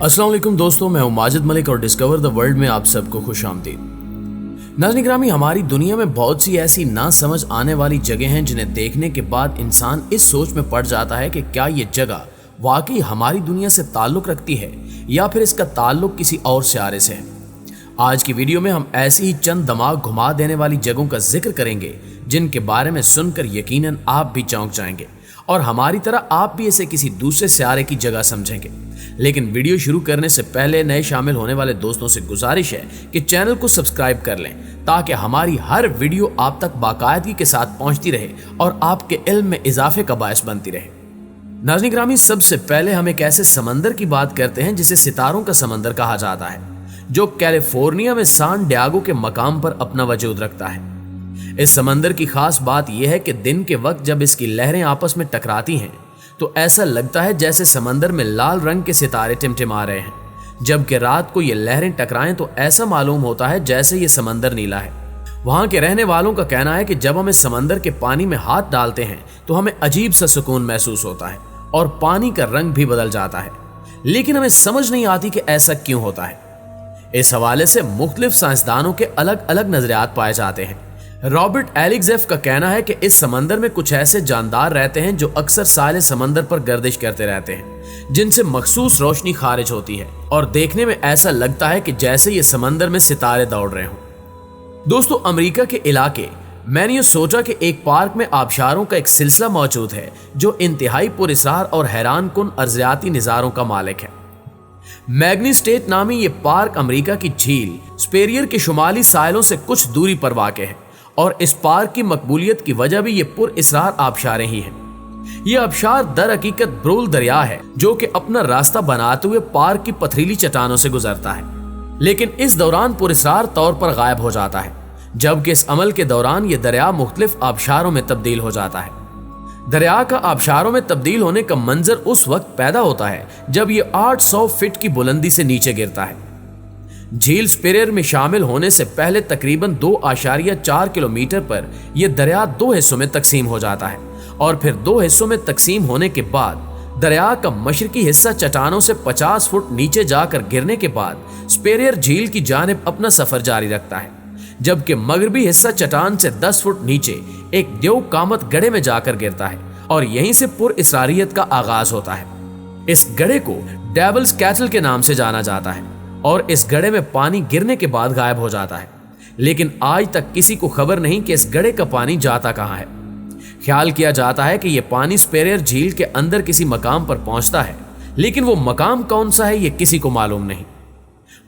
अस्सलाम वालेकुम दोस्तों, मैं हूं माजिद मलिक और डिस्कवर द वर्ल्ड में आप सबको खुश आमदीद। नाज़रीन ग्रामी, हमारी दुनिया में बहुत सी ऐसी ना समझ आने वाली जगह हैं जिन्हें देखने के बाद इंसान इस सोच में पड़ जाता है कि क्या ये जगह वाकई हमारी दुनिया से ताल्लुक रखती है या फिर इसका ताल्लुक किसी और सियारे से है। आज की वीडियो में हम ऐसी ही चंद दिमाग घुमा देने वाली जगहों का जिक्र करेंगे जिनके बारे में सुनकर यकीनन आप भी चौंक जाएंगे और हमारी तरह आप भी इसे किसी दूसरे सियारे की जगह समझेंगे। लेकिन वीडियो शुरू करने से पहले नए शामिल होने वाले दोस्तों से गुजारिश है कि चैनल को सब्सक्राइब कर लें ताकि हमारी हर वीडियो आप तक बाकायदगी के साथ पहुंचती रहे और आपके इल्म में इजाफे का बायस बनती रहे। नाज़रीन ग्रामी, सबसे पहले हम एक ऐसे समंदर की बात करते हैं जिसे सितारों का समंदर कहा जाता है, जो कैलिफोर्निया में सान डियागो के मकाम पर अपना वजूद रखता है। इस समंदर की खास बात यह है कि दिन के वक्त जब इसकी लहरें आपस में टकराती हैं तो ऐसा लगता है जैसे समंदर में लाल रंग के सितारे टिमटिमा रहे हैं, जबकि रात को ये लहरें टकराएं तो ऐसा मालूम होता है जैसे ये समंदर नीला है। वहां के रहने वालों का कहना है कि जब हम इस समंदर के पानी में हाथ डालते हैं तो हमें अजीब सा सुकून महसूस होता है और पानी का रंग भी बदल जाता है, लेकिन हमें समझ नहीं आती कि ऐसा क्यों होता है। इस हवाले से मुख्तलिफ साइंसदानों के अलग अलग नजरियात पाए जाते हैं। रॉबर्ट एलिक्जेफ का कहना है कि इस समंदर में कुछ ऐसे जानदार रहते हैं जो अक्सर साले समंदर पर गर्दिश करते रहते हैं, जिनसे मखसूस रोशनी खारिज होती है और देखने में ऐसा लगता है कि जैसे ये समंदर में सितारे दौड़ रहे हों। दोस्तों, अमेरिका के इलाके मिनेसोटा के एक पार्क में आबशारों का एक सिलसिला मौजूद है जो इंतहाई पुरअसरार और हैरान कुन अर्जियाती निजारों का मालिक है। मैग्नी स्टेट नामी ये पार्क अमेरिका की झील स्पेरियर के शुमाली साहिलों से कुछ दूरी पर वाक़ है और इस पार्क की मकबूलियत की वजह भी ये पुरअसरार आबशारें ही हैं। ये आबशार दर हकीकत ब्रूल दरिया है जो कि अपना रास्ता बनाते हुए पार्क की पथरीली चट्टानों से गुजरता है, लेकिन इस दौरान पुरअसरार तौर पर गायब हो जाता है, जबकि इस अमल के दौरान ये दरिया मुख्तलिफ आबशारों में तब्दील हो जाता है। दरिया का आबशारों में तब्दील होने का मंजर उस वक्त पैदा होता है जब ये 800 फीट की बुलंदी से नीचे गिरता है। झील स्पेरियर में शामिल होने से पहले तकरीबन 2.4 किलोमीटर पर यह दरिया दो हिस्सों में तकसीम हो जाता है और फिर दो हिस्सों में तकसीम होने के बाद दरिया का मशरकी हिस्सा चट्टानों से 50 फुट नीचे जाकर गिरने के बाद स्पेरियर झील की जानिब अपना सफर जारी रखता है, जबकि मगरबी हिस्सा चट्टान से 10 फुट नीचे एक देव कामत गड्ढे में जाकर गिरता है और यहीं से पुरअसरारियत का आगाज होता है। इस गड्ढे को डेविल्स कैटल के नाम से जाना जाता है और इस गड्ढे में पानी गिरने के बाद गायब हो जाता है, लेकिन आज तक किसी को खबर नहीं कि इस गड्ढे का पानी जाता कहां है। ख्याल किया जाता है कि यह पानी स्पेरियर झील के अंदर किसी मकाम पर पहुंचता है, लेकिन वो मकाम कौन सा है ये किसी को मालूम नहीं।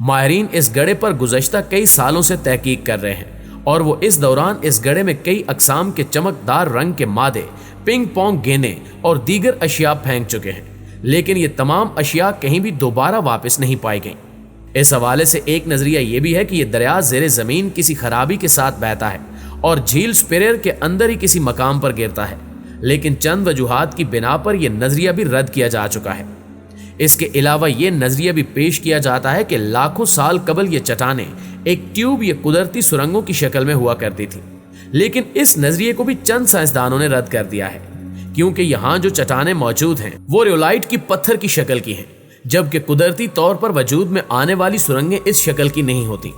माहिरीन इस गड्ढे पर गुज़श्ता कई सालों से तहकीक कर रहे हैं और वो इस दौरान इस गड्ढे में कई अकसाम के चमकदार रंग के मादे, पिंग पोंग गेंदें और दीगर अशिया फेंक चुके हैं, लेकिन ये तमाम अशिया कहीं भी दोबारा वापस नहीं पाई गई। इस हवाले से एक नजरिया यह भी है कि यह दरिया ज़ेरे ज़मीन किसी खराबी के साथ बहता है और झील स्पेरियर के अंदर ही किसी मकाम पर गिरता है, लेकिन चंद वजूहात की बिना पर यह नजरिया भी रद्द किया जा चुका है। इसके अलावा यह नजरिया भी पेश किया जाता है कि लाखों साल कबल ये चट्टानें एक ट्यूब या कुदरती सुरंगों की शक्ल में हुआ करती थी, लेकिन इस नजरिए को भी चंद साइंसदानों ने रद्द कर दिया है, क्योंकि यहाँ जो चट्टानें मौजूद हैं वो रियोलाइट की पत्थर की शक्ल की हैं, जबकि कुदरती तौर पर वजूद में आने वाली सुरंगें इस शक्ल की नहीं होती।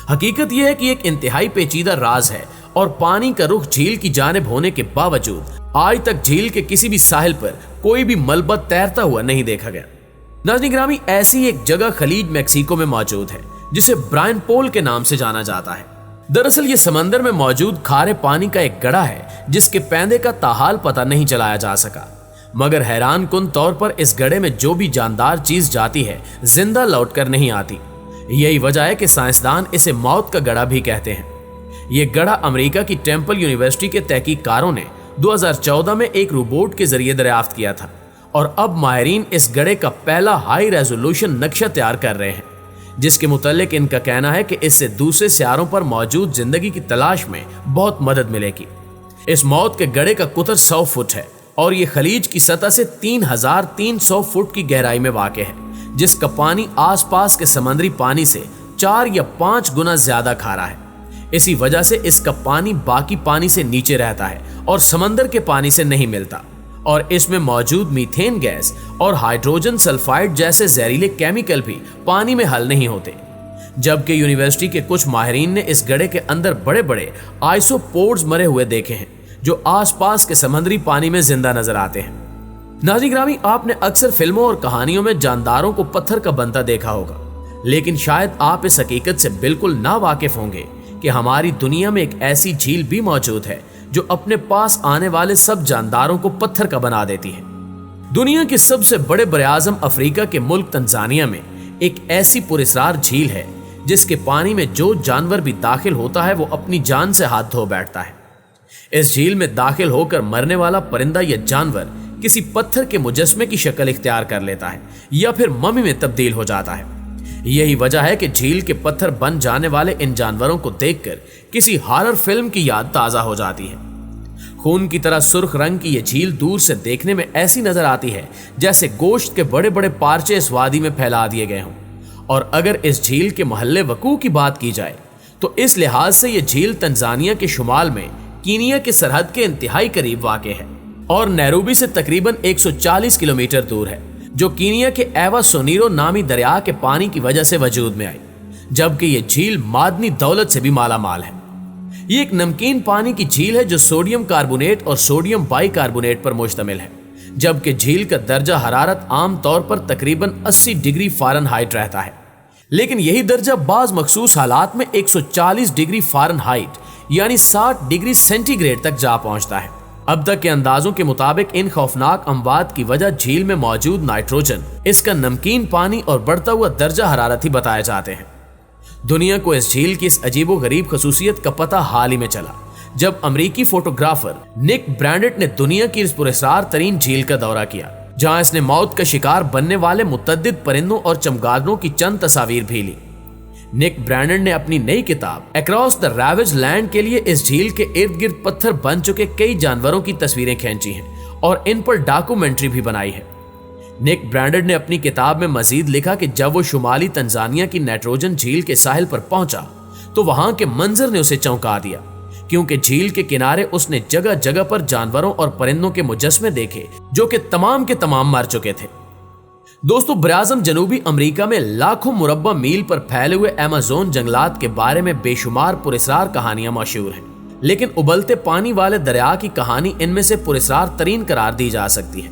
हकीकत यह है कि एक इंतहाई पेचीदा राज है और पानी का रुख झील की जानिब होने के बावजूद आज तक झील के किसी भी साहिल पर कोई भी मलबा तैरता हुआ नहीं देखा गया। नाज़रीन ग्रामी, ऐसी एक जगह खलीज मैक्सिको में मौजूद है जिसे ब्रायन पोल के नाम से जाना जाता है। दरअसल ये समंदर में मौजूद खारे पानी का एक गड्ढा है जिसके पैंदे का ताहाल पता नहीं चलाया जा सका, मगर हैरान कुन तौर पर इस गड्ढे में जो भी जानदार चीज जाती है जिंदा लौटकर नहीं आती। यही वजह है कि साइंसदान इसे मौत का गड्ढा भी कहते हैं। यह गड्ढा अमेरिका की टेम्पल यूनिवर्सिटी के तहकीककारों ने 2014 में एक रोबोट के जरिए दरियाफ्त किया था और अब माहिरीन इस गड्ढे का पहला हाई रेजोल्यूशन नक्शा तैयार कर रहे हैं, जिसके मुतालिक इनका कहना है कि इससे दूसरे सियारों पर मौजूद जिंदगी की तलाश में बहुत मदद मिलेगी। इस मौत के गड्ढे का कुतर 100 फुट है और ये खलीज की सतह से 3300 फुट की गहराई में वाक़ है, जिसका पानी आसपास के समंदरी पानी से 4 या 5 गुना ज्यादा खारा है। इसी वजह से इसका पानी बाकी पानी से नीचे रहता है और समंदर के पानी से नहीं मिलता और इसमें मौजूद मीथेन गैस और हाइड्रोजन सल्फाइड जैसे जहरीले केमिकल भी पानी में हल नहीं होते। जबकि यूनिवर्सिटी के कुछ माहिरीन ने इस गड्ढे के अंदर बड़े बड़े आइसोपोड्स मरे हुए देखे हैं जो आसपास के समुद्री पानी में जिंदा नजर आते हैं। नाज़रीन ग्रामी, आपने अक्सर फिल्मों और कहानियों में जानदारों को पत्थर का बनता देखा होगा, लेकिन शायद आप इस हकीकत से बिल्कुल ना वाकिफ होंगे कि हमारी दुनिया में एक ऐसी झील भी मौजूद है जो अपने पास आने वाले सब जानदारों को पत्थर का बना देती है। दुनिया के सबसे बड़े बरआज़म अफ्रीका के मुल्क तंजानिया में एक ऐसी पुरस्रार झील है जिसके पानी में जो जानवर भी दाखिल होता है वो अपनी जान से हाथ धो बैठता है। इस झील में दाखिल होकर मरने वाला परिंदा या जानवर किसी पत्थर के मुजस्मे की शक्ल इख्तियार कर लेता है या फिर ममी में तब्दील हो जाता है। यही वजह है कि झील के पत्थर बन जाने वाले इन जानवरों को देखकर किसी हॉरर फिल्म की याद ताजा हो जाती है। खून की तरह सुर्ख रंग की यह झील दूर से देखने में ऐसी नजर आती है जैसे गोश्त के बड़े बड़े पार्चे इस वादी में फैला दिए गए हों। और अगर इस झील के मोहल्ले वकू की बात की जाए तो इस लिहाज से यह झील तंजानिया के शुमाल में कीनिया के सरहद के इंतहाई करीब वाक़ है और नैरोबी से तकरीबन 140 किलोमीटर दूर है, जो कीनिया के एवा सोनीरो नामी दरिया के पानी की वजह से वजूद में आई। जबकि यह झील मादनी दौलत से भी माला माल है। ये एक नमकीन पानी की झील है जो सोडियम कार्बोनेट और सोडियम बाइकार्बोनेट पर मुश्तमिल है, जबकि झील का दर्जा हरारत आम तौर पर तकरीबन 80 डिग्री फ़ारेनहाइट रहता है, लेकिन यही दर्जा बाज मखसूस हालात में 140 डिग्री फ़ारेनहाइट यानी 60 डिग्री सेंटीग्रेड तक जा पहुंचता है। अब तक के अंदाजों के मुताबिक इन खौफनाक अमवात की वजह झील में मौजूद नाइट्रोजन, इसका नमकीन पानी और बढ़ता हुआ दर्जा हरारत ही बताए जाते हैं। दुनिया को इस झील की इस अजीबो गरीब खसूसियत का पता हाल ही में चला जब अमेरिकी फोटोग्राफर निक ब्रैंडेट ने दुनिया की इस पुरस्कार तरीन झील का दौरा किया, जहां इसने मौत का शिकार बनने वाले मुतअद्दिद परिंदों और चमगादड़ों की चंद तस्वीर भी ली। निक ब्रैंडेट ने अपनी नई किताब अक्रॉस द रैवेज लैंड के लिए इस झील के इर्द गिर्द पत्थर बन चुके कई जानवरों की तस्वीरें खींची हैं और इन पर डॉक्यूमेंट्री भी बनाई है। निक ब्रैंडेट ने अपनी किताब में मजीद लिखा कि जब वो शुमाली तंजानिया की नाइट्रोजन झील के साहिल पर पहुंचा तो वहां के मंजर ने उसे चौंका दिया, क्योंकि झील के किनारे उसने जगह जगह पर जानवरों और परिंदों के मुजस्मे देखे जो कि तमाम के तमाम मर चुके थे। दोस्तों, बरआज़म जनूबी अमेरिका में लाखों मुरब्बा मील पर फैले हुए अमेज़न जंगलात के बारे में बेशुमार पुरस्रार कहानियां मशहूर हैं, लेकिन उबलते पानी वाले दरिया की कहानी इनमें से पुरस्रार तरीन करार दी जा सकती है।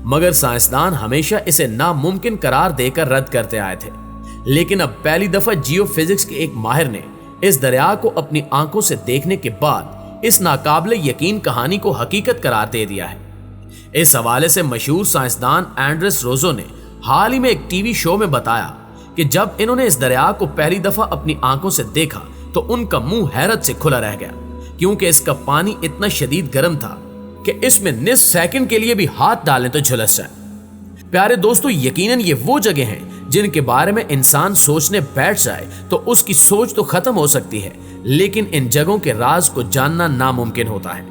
मगर साइंसदान हमेशा इसे नामुमकिन करार देकर रद्द करते आए थे, लेकिन अब पहली दफा जियोफिजिक्स के एक माहिर ने इस दरिया को अपनी आंखों से देखने के बाद इस नाकाबिले यकीन कहानी को हकीकत करार दे दिया है। इस हवाले से मशहूर साइंसदान एंड्रेस रोजो ने हाल ही में एक टीवी शो में बताया कि जब इन्होंने इस दरिया को पहली दफा अपनी आंखों से देखा तो उनका मुंह हैरत से खुला रह गया, क्योंकि इसका पानी इतना शदीद गर्म था कि इसमें निस्फ सेकंड के लिए भी हाथ डालें तो झुलस जाए। प्यारे दोस्तों, यकीनन ये वो जगह हैं जिनके बारे में इंसान सोचने बैठ जाए तो उसकी सोच तो खत्म हो सकती है, लेकिन इन जगहों के राज को जानना नामुमकिन होता है।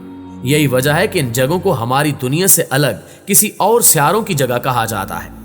यही वजह है कि इन जगहों को हमारी दुनिया से अलग किसी और सियारों की जगह कहा जाता है।